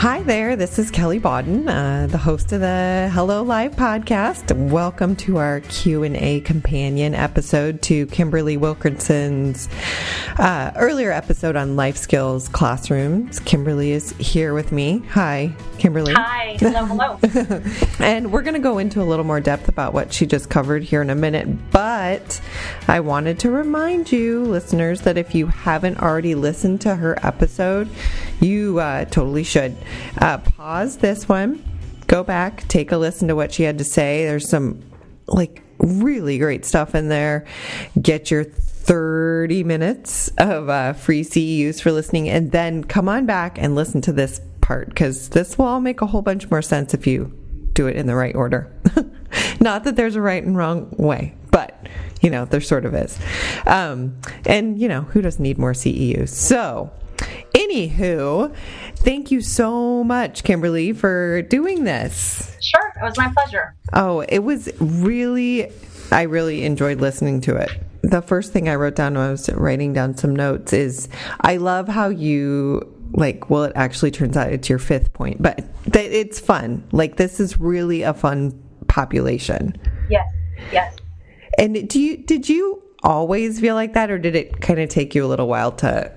Hi there, this is Kelly Bodden, the host of the Hello Live podcast. Welcome to our Q&A companion episode to Kimberly Wilkerson's earlier episode on LifeSkills classrooms. Kimberly is here with me. Hi, Kimberly. Hi. Hello. And we're going to go into a little more depth about what she just covered here in a minute, but I wanted to remind you, listeners, that if you haven't already listened to her episode, you totally should. Pause this one, go back, take a listen to what she had to say. There's some really great stuff in there. Get your 30 minutes of free CEUs for listening, and then come on back and listen to this part, because this will all make a whole bunch more sense if you do it in the right order. Not that there's a right and wrong way, but there sort of is. And who doesn't need more CEUs? So anywho, thank you so much, Kimberly, for doing this. Sure, it was my pleasure. Oh, it was I really enjoyed listening to it. The first thing I wrote down when I was writing down some notes is, I love how you, it actually turns out it's your fifth point, but it's fun. This is really a fun population. Yes. And did you always feel like that, or did it kind of take you a little while to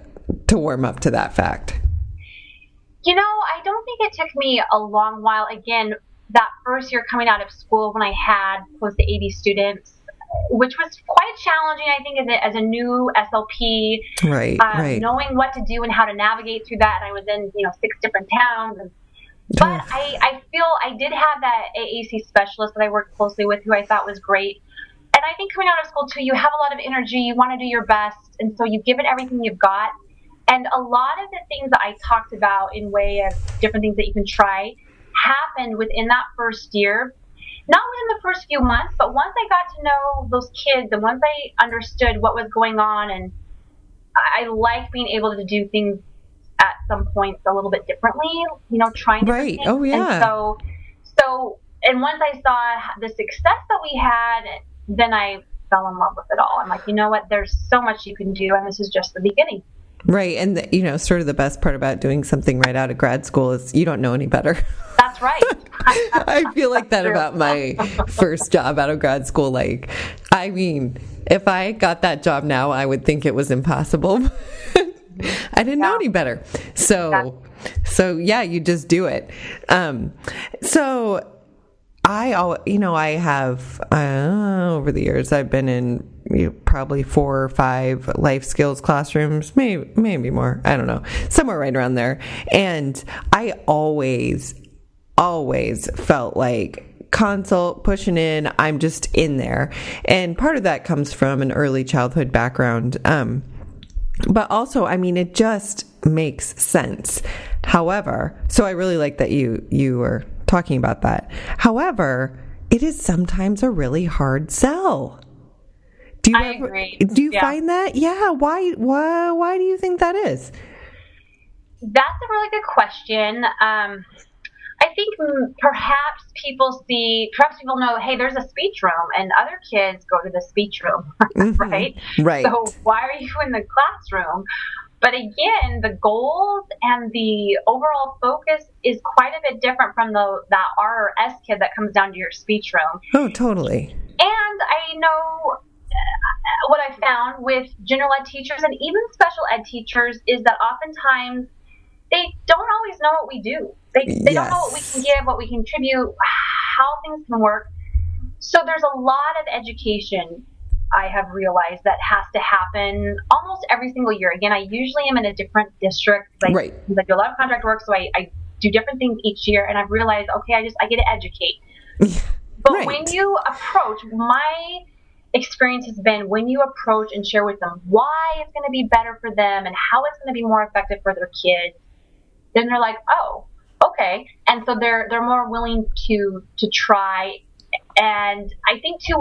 warm up to that fact? I don't think it took me a long while. Again, that first year coming out of school when I had close to 80 students, which was quite challenging, I think, as a new SLP. Right. Knowing what to do and how to navigate through that. And I was in, 6 different towns. But I feel I did have that AAC specialist that I worked closely with, who I thought was great. And I think coming out of school, too, you have a lot of energy. You want to do your best. And so you give it everything you've got. And a lot of the things that I talked about in way of different things that you can try happened within that first year. Not within the first few months, but once I got to know those kids and once I understood what was going on, and I like being able to do things at some points a little bit differently, trying different things. Oh, yeah. And and once I saw the success that we had, then I fell in love with it all. I'm like, you know what? There's so much you can do, and this is just the beginning. Right. And, sort of the best part about doing something right out of grad school is you don't know any better. That's right. I feel like that about my first job out of grad school. If I got that job now, I would think it was impossible. I didn't know any better. So yeah, you just do it. So I have, over the years, I've been in probably 4 or 5 LifeSkills classrooms, maybe more. I don't know, somewhere right around there. And I always felt like consult, pushing in, I'm just in there. And part of that comes from an early childhood background. But also, it just makes sense. However, so I really like that you were talking about that. However, it is sometimes a really hard sell. I agree. Do you find that? Yeah. Why do you think that is? That's a really good question. I think perhaps people know, hey, there's a speech room, and other kids go to the speech room, right? Right. So why are you in the classroom? But again, the goals and the overall focus is quite a bit different from that R or S kid that comes down to your speech room. Oh, totally. And I know what I found with general ed teachers and even special ed teachers is that oftentimes they don't always know what we do. They don't know what we can give, what we contribute, how things can work. So there's a lot of education, I have realized, that has to happen almost every single year. Again, I usually am in a different district. Right. Because I do a lot of contract work, so I do different things each year. And I've realized, okay, I get to educate. But Right. when you approach, my experience has been when you approach and share with them why it's going to be better for them and how it's going to be more effective for their kids, then they're like, oh, okay. And so they're more willing to try. And I think too,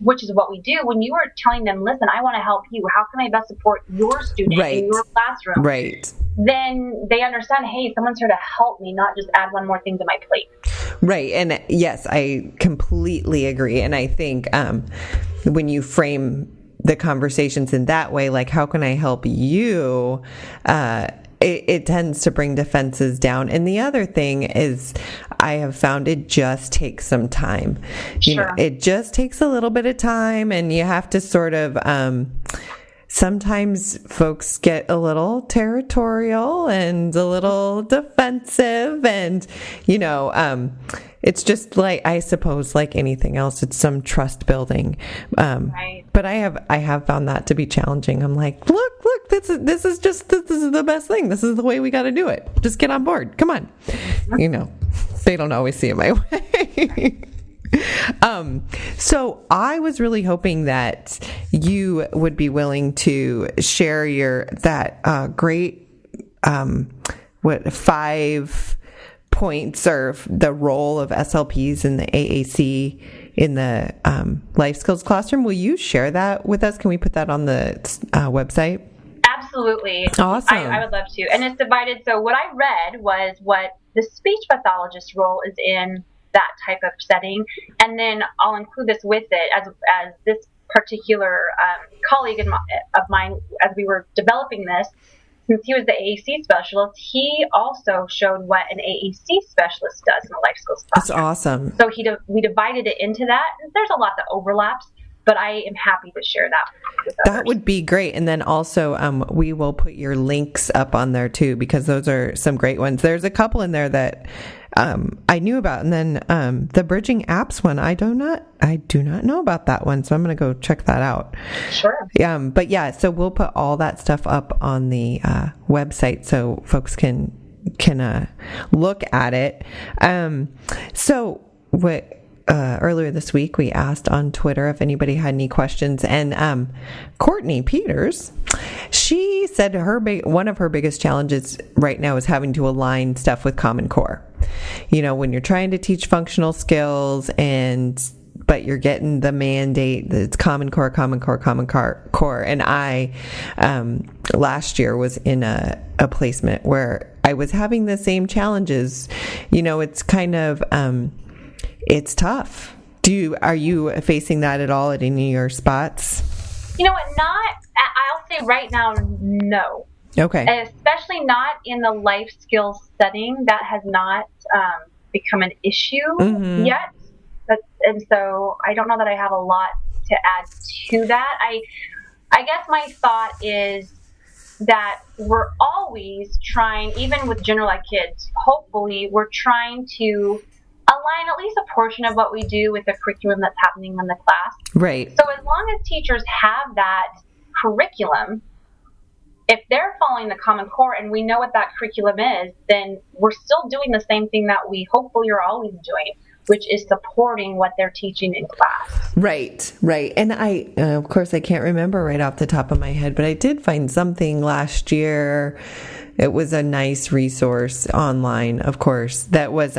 which is what we do, when you are telling them, listen, I want to help you, how can I best support your student in your classroom? Right. Then they understand, hey, someone's here to help me, not just add one more thing to my plate. Right. And yes, I completely agree. And I think when you frame the conversations in that way, like, how can I help you? it tends to bring defenses down. And the other thing is, I have found it just takes some time. Sure. It just takes a little bit of time, and you have to sort of, sometimes folks get a little territorial and a little defensive, and, it's just like, I suppose, like anything else, it's some trust building. Right. But I have found that to be challenging. I'm like, look, this is the best thing. This is the way we got to do it. Just get on board. Come on. They don't always see it my way. So I was really hoping that you would be willing to share that great 5 points or the role of SLPs in the AAC in the LifeSkills classroom. Will you share that with us? Can we put that on the website? Absolutely. Awesome. I would love to. And it's divided. So what I read was what the speech pathologist role is in that type of setting. And then I'll include this with it as this particular colleague of mine, as we were developing this, since he was the AAC specialist, he also showed what an AAC specialist does in the LifeSkills classroom. That's awesome. So we divided it into that. There's a lot that overlaps, but I am happy to share that with others. That would be great. And then also we will put your links up on there too, because those are some great ones. There's a couple in there that I knew about. And then the bridging apps one, I do not know about that one. So I'm going to go check that out. Sure. But yeah, so we'll put all that stuff up on the website so folks can look at it. So what, earlier this week, we asked on Twitter if anybody had any questions, and Courtney Peters, she said one of her biggest challenges right now is having to align stuff with Common Core. When you're trying to teach functional skills but you're getting the mandate that it's Common Core. And I, last year was in a placement where I was having the same challenges. It's kind of, it's tough. Are you facing that at all at any of your spots? You know what? I'll say right now, no. Okay. Especially not in the life skills setting. That has not become an issue yet. And so I don't know that I have a lot to add to that. I guess my thought is that we're always trying, even with general ed kids, hopefully we're trying to align at least a portion of what we do with the curriculum that's happening in the class. Right. So as long as teachers have that curriculum, if they're following the Common Core and we know what that curriculum is, then we're still doing the same thing that we hopefully are always doing, which is supporting what they're teaching in class. Right. And I, of course, I can't remember right off the top of my head, but I did find something last year. It was a nice resource online, of course, that was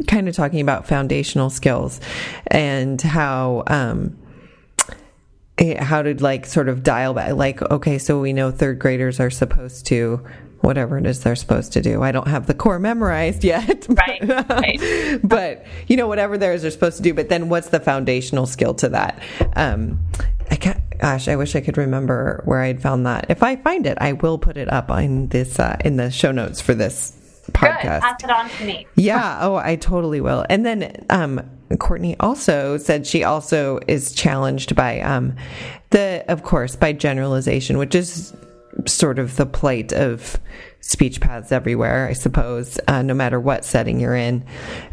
kind of talking about foundational skills and how to sort of dial back, okay, so we know third graders are supposed to, whatever it is they're supposed to do. I don't have the core memorized yet. Right. But, whatever they're supposed to do. But then what's the foundational skill to that? I wish I could remember where I'd found that. If I find it, I will put it up on this, in the show notes for this podcast. Good. Pass it on to me. Yeah. Oh, I totally will. And then, Courtney also said she also is challenged by, of course, by generalization, which is sort of the plight of speech paths everywhere, I suppose, no matter what setting you're in,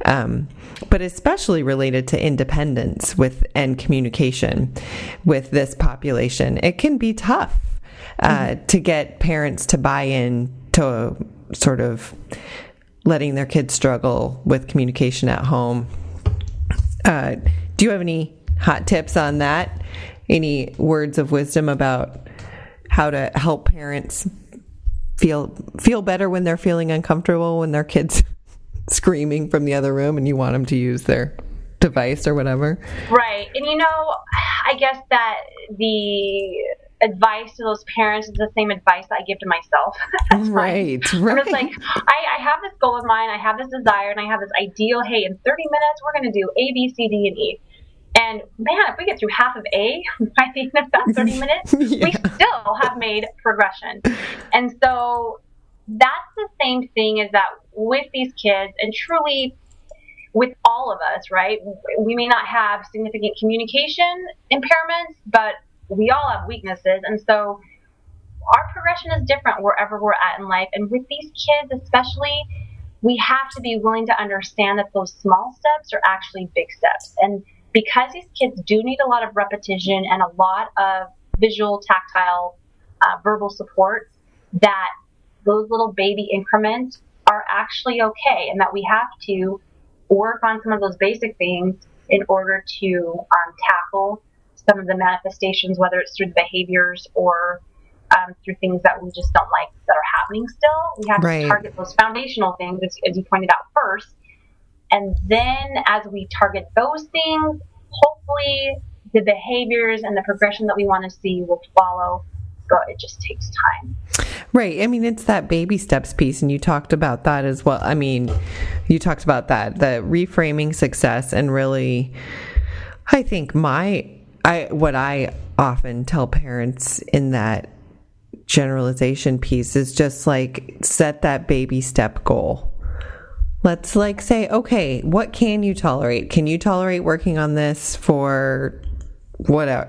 but especially related to independence and communication with this population. It can be tough to get parents to buy in to sort of letting their kids struggle with communication at home. Do you have any hot tips on that? Any words of wisdom about how to help parents feel better when they're feeling uncomfortable, when their kids screaming from the other room and you want them to use their device or whatever? Right. And I guess that the advice to those parents is the same advice that I give to myself. Right. It's like, I have this goal of mine, I have this desire, and I have this ideal, hey, in 30 minutes, we're going to do A, B, C, D, and E. And man, if we get through half of A by the end of that 30 minutes, we still have made progression. And so that's the same thing, is that with these kids, and truly with all of us, right? We may not have significant communication impairments, but we all have weaknesses. And so our progression is different wherever we're at in life. And with these kids especially, we have to be willing to understand that those small steps are actually big steps. And because these kids do need a lot of repetition and a lot of visual, tactile, verbal support, that those little baby increments are actually okay, and that we have to work on some of those basic things in order to tackle some of the manifestations, whether it's through the behaviors or through things that we just don't like that are happening still. We have to target those foundational things, as you pointed out, first. And then as we target those things, hopefully the behaviors and the progression that we want to see will follow. But it just takes time. Right. I mean, it's that baby steps piece, and you talked about that as well. I mean, you talked about that, the reframing success, and really, I think what I often tell parents in that generalization piece is just like, set that baby step goal. Let's like say, okay, what can you tolerate? Can you tolerate working on this for whatever,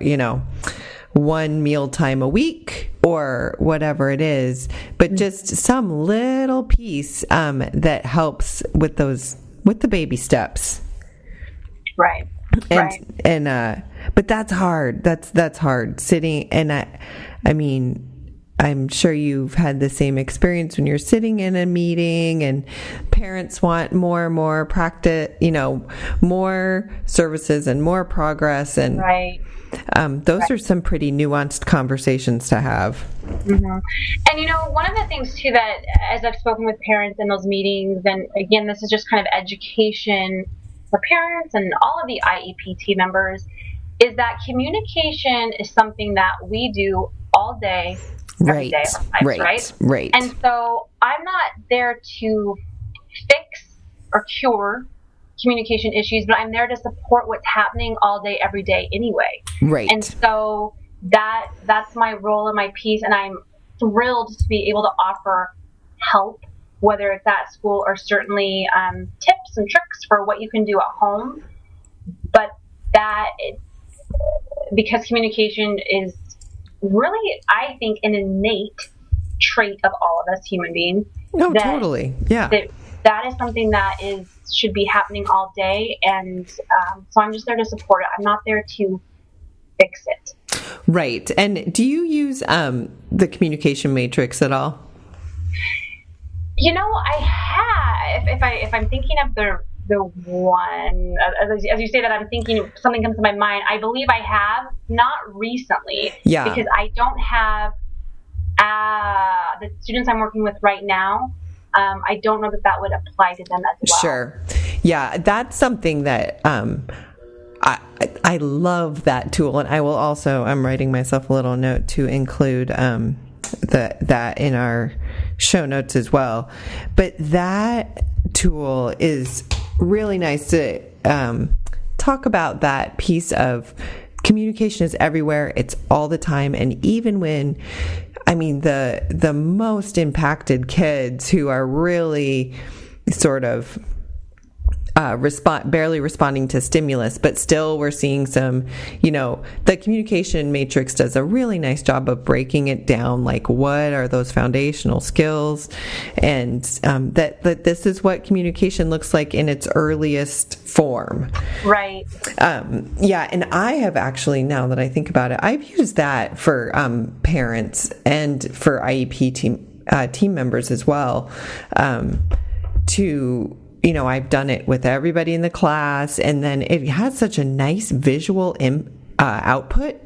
one meal time a week or whatever it is, but just some little piece that helps with the baby steps. Right. But that's hard. That's hard sitting. And I mean, I'm sure you've had the same experience when you're sitting in a meeting and parents want more and more practice, more services and more progress. And those are some pretty nuanced conversations to have. Mm-hmm. And, one of the things too, that as I've spoken with parents in those meetings, and again, this is just kind of education for parents and all of the IEP team members, is that communication is something that we do all day, every day of our lives, right? And so I'm not there to fix or cure communication issues, but I'm there to support what's happening all day, every day anyway. Right. And so that's my role and my piece, and I'm thrilled to be able to offer help, whether it's at school or certainly tips and tricks for what you can do at home. But because communication is really, I think, an innate trait of all of us human beings. No, totally. Yeah. That is something that should be happening all day. And so I'm just there to support it. I'm not there to fix it. Right. And do you use the communication matrix at all? I have. If I'm thinking of the one, as you say that, I'm thinking something comes to my mind. I believe I have, not recently, because I don't have the students I'm working with right now. I don't know that would apply to them as well. Sure. Yeah, that's something that I love that tool, and I will also, I'm writing myself a little note to include that in our show notes as well. But that tool is really nice to talk about that piece of communication is everywhere. It's all the time. And even when, the most impacted kids who are really sort of barely responding to stimulus, but still we're seeing some, the communication matrix does a really nice job of breaking it down, like what are those foundational skills, and that this is what communication looks like in its earliest form. Right. And I have actually, now that I think about it, I've used that for parents and for IEP team members as well, to I've done it with everybody in the class, and then it has such a nice visual output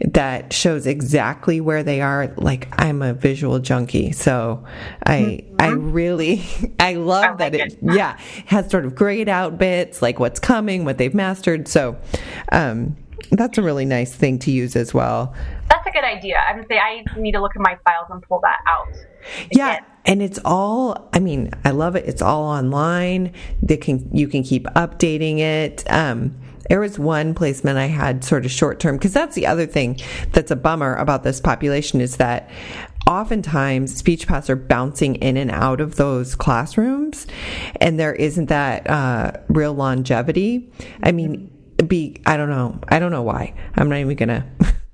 that shows exactly where they are. Like, I'm a visual junkie, so I love that it has sort of grayed out bits, like what's coming, what they've mastered. So that's a really nice thing to use as well. That's a good idea. I would say I need to look at my files and pull that out. Yeah. And it's all, I love it. It's all online. You can keep updating it. there was one placement I had sort of short term, because that's the other thing that's a bummer about this population is that oftentimes speech paths are bouncing in and out of those classrooms, and there isn't that real longevity. I mean, I don't know why. I'm not even gonna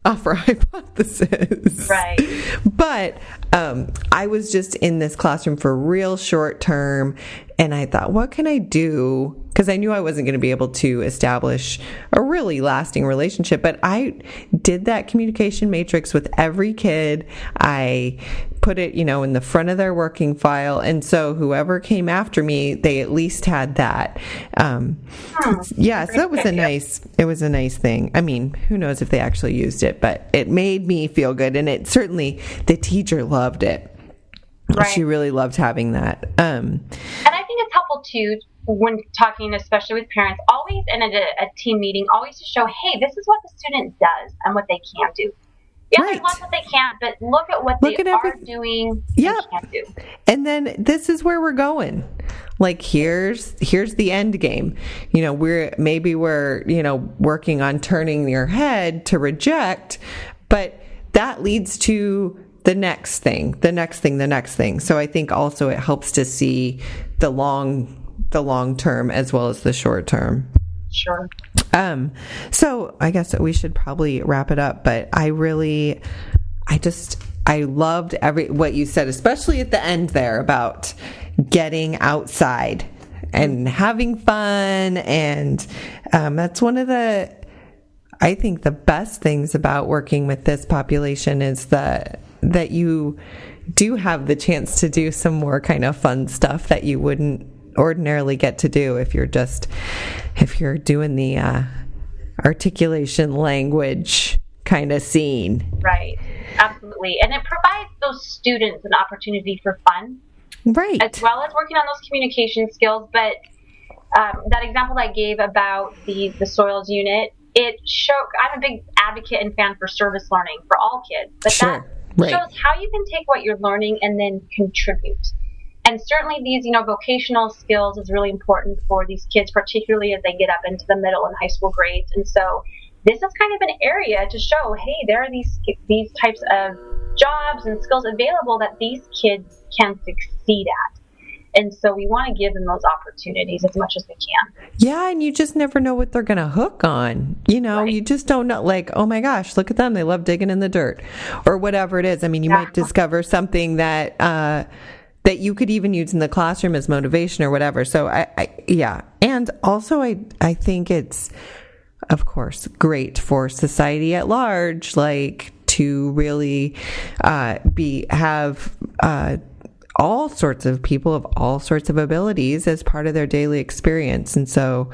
offer a hypothesis. Right. But I was just in this classroom for real short term, and I thought, what can I do? Because I knew I wasn't going to be able to establish a really lasting relationship. But I did that communication matrix with every kid. I put it, in the front of their working file. And so whoever came after me, they at least had that. Yeah, so it was a nice thing. I mean, who knows if they actually used it, but it made me feel good. And it certainly, the teacher loved it. Right. She really loved having that. And I think it's helpful too, when talking, especially with parents, always in a team meeting, always to show, hey, this is what the student does and what they can do. Yeah, there's lots that they can't, but look at what they are doing and can't do. And then this is where we're going. Like, here's the end game. We're working on turning your head to reject, but that leads to the next thing. So I think also it helps to see the long term as well as the short term. Sure. So I guess that we should probably wrap it up, but I loved what you said, especially at the end there about getting outside and having fun. And, that's one of I think the best things about working with this population is that you do have the chance to do some more kind of fun stuff that you wouldn't ordinarily get to do if you're doing the articulation language kind of scene. Right. Absolutely. And it provides those students an opportunity for fun. Right. As well as working on those communication skills. But that example I gave about the soils unit, it showed, I'm a big advocate and fan for service learning for all kids. But sure. That shows how you can take what you're learning and then contribute. And certainly these, vocational skills is really important for these kids, particularly as they get up into the middle and high school grades. And so this is kind of an area to show, hey, there are these types of jobs and skills available that these kids can succeed at. And so we want to give them those opportunities as much as we can. Yeah, and you just never know what they're going to hook on. Right. You just don't know, like, oh my gosh, look at them. They love digging in the dirt or whatever it is. I mean, you might discover something that you could even use in the classroom as motivation or whatever. So yeah. And also I think it's, of course, great for society at large, like to really have all sorts of people of all sorts of abilities as part of their daily experience. And so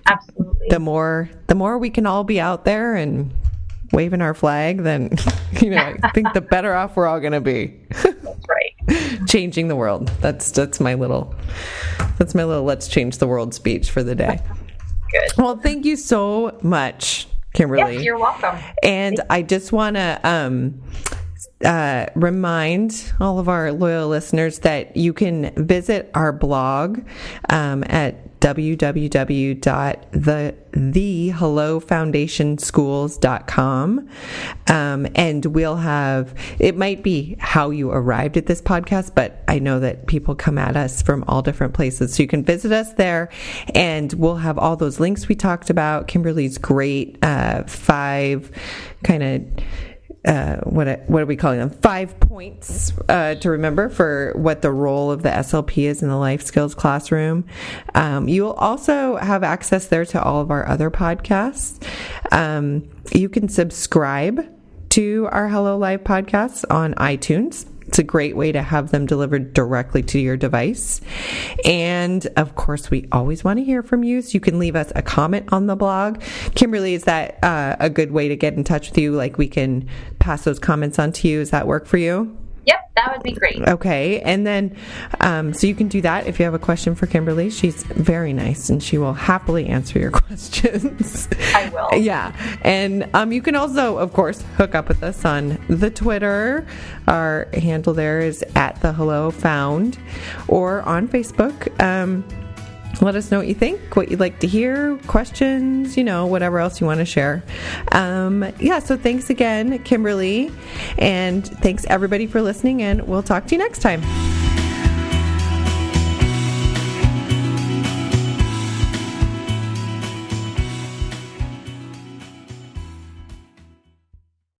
absolutely, the more we can all be out there and waving our flag, then I think the better off we're all going to be. That's right. Changing the world. That's my little let's change the world speech for the day. Good. Well, thank you so much, Kimberly. Yes, you're welcome. And I just want to remind all of our loyal listeners that you can visit our blog at www.thehellofoundationschools.com. And we'll have, it might be how you arrived at this podcast, but I know that people come at us from all different places. So you can visit us there, and we'll have all those links we talked about. Kimberly's great 5 kind of what are we calling them? 5 points to remember for what the role of the SLP is in the life skills classroom. You'll also have access there to all of our other podcasts. You can subscribe to our Hello Live podcasts on iTunes. It's a great way to have them delivered directly to your device. And of course, we always want to hear from you. So you can leave us a comment on the blog. Kimberly, is that a good way to get in touch with you? Like, we can pass those comments on to you. Does that work for you? Yep, that would be great. Okay. And then, so you can do that if you have a question for Kimberly. She's very nice and she will happily answer your questions. I will. Yeah. And you can also, of course, hook up with us on the Twitter. Our handle there is @TheHelloFound, or on Facebook. Let us know what you think, what you'd like to hear, questions, whatever else you want to share. So thanks again, Kimberly, and thanks everybody for listening, and we'll talk to you next time.